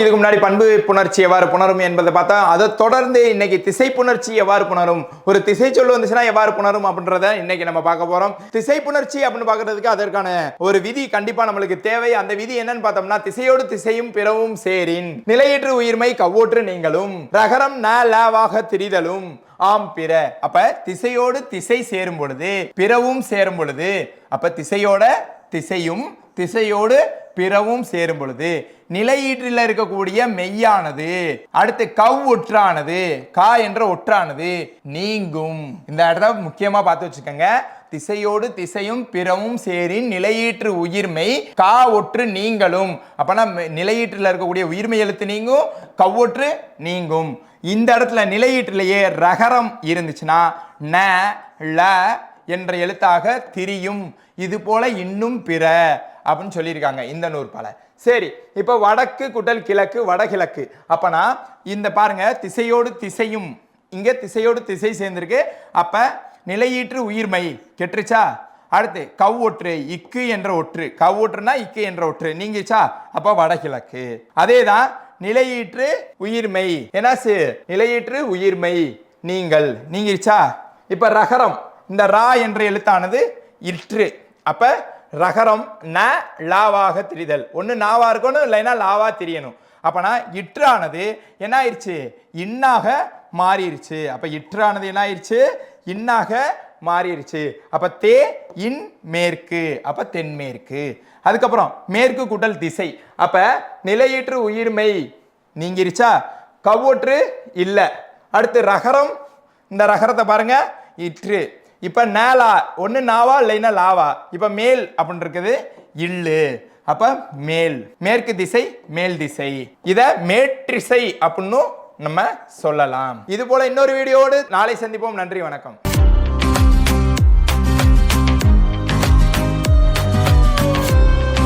இதுக்கு முன்னாடி பண்பு புணர்ச்சி எவ்வாறு புணரும் என்பதை பார்த்தா அதை தொடர்ந்து இன்னைக்கு திசை புணர்ச்சி எவ்வாறு புணரும், ஒரு திசை சொல்லு வந்துச்சுன்னா எவ்வாறு புணரும் அப்படின்றத இன்னைக்கு நம்ம பார்க்க போறோம். திசை புணர்ச்சி அப்படின்னு பார்க்கறதுக்கு அதற்கான ஒரு விதி கண்டிப்பா நம்மளுக்கு தேவை. அந்த விதி என்னன்னு பார்த்தோம்னா, திசையோடு திசையும் பிறவும் சேரின் நிலையற்று உயிர்மை கவ்வோற்று நீங்களும் ரகரம் ந லாவாக திரிதலும் ஆம் பிற. அப்ப திசையோடு திசை சேரும் பொழுது பிறவும் சேரும் பொழுது, அப்ப திசையோட திசையும் திசையோடு பிறவும் சேரும் பொழுது நிலையீற்றில் இருக்கக்கூடிய மெய்யானது அடுத்து கவ் ஒற்றானது கா என்ற ஒற்றானது நீங்கும். இந்த இடத்த முக்கியமா பார்த்து வச்சுக்கோங்க. திசையோடு திசையும் பிறவும் சேரின் நிலையீற்று உயிர்மை கா ஒற்று நீங்களும். அப்பனா நிலையீற்றில் இருக்கக்கூடிய உயிர்மை எழுத்து நீங்கும், கவ்வொற்று நீங்கும். இந்த இடத்துல நிலையீட்டிலேயே ரகரம் இருந்துச்சுன்னா ந ல என்ற எழுத்தாக திரியும். இது போல இன்னும் பிற அப்படின்னு சொல்லியிருக்காங்க இந்த நூற்பால. சரி, இப்ப வடக்கு குட்டல் கிழக்கு வடகிழக்கு. அப்பனா இந்த பாருங்க, திசையோடு திசையும் இங்க திசையோடு திசை சேர்ந்திருக்கு. அப்ப நிலையீற்று உயிர்மை கெட்டுருச்சா. அடுத்து கவ்வொற்று இக்கு என்ற ஒற்று, கவ்வொற்றுனா இக்கு என்ற ஒற்று நீங்கிச்சா. அப்ப வடகிழக்கு. அதேதான் நிலையீற்று உயிர்மை என்னாச்சு, நிலையீற்று உயிர்மை நீங்கள் நீங்கிச்சா. இப்ப ரகரம், இந்த ரா என்ற எழுத்தானது இற்று. அப்ப ரகரம் ந லாவாக திரிதல். ஒன்னு நாவா இருக்கணும், இல்லைன்னா லாவா திரியணும். அப்பனா இற்றானது என்ன ஆயிடுச்சு, இன்னாக மாறிடுச்சு. அப்ப இற்றானது என்ன ஆயிடுச்சு, இன்னாக மாறிடுச்சு. அப்ப தே இன் மேற்கு, அப்ப தென்மேற்கு. அதுக்கப்புறம் மேற்கு கூட்டல் திசை. அப்ப நிலையீற்று உயிர்மை நீங்கிருச்சா, கவ்வொற்று இல்ல. அடுத்து ரகரம், இந்த ரகரத்தை பாருங்க இற்று. இப்ப நேலா, ஒன்னு நாவா இல்லைன்னா லாவா. இப்ப மேல் அப்படின்னு இருக்குது இல்லு. அப்ப மேல், மேற்கு திசை மேல் திசை. இத மேற்றிசை அப்படின்னு நம்ம சொல்லலாம். இது போல இன்னொரு வீடியோடு நாளை சந்திப்போம். நன்றி, வணக்கம்.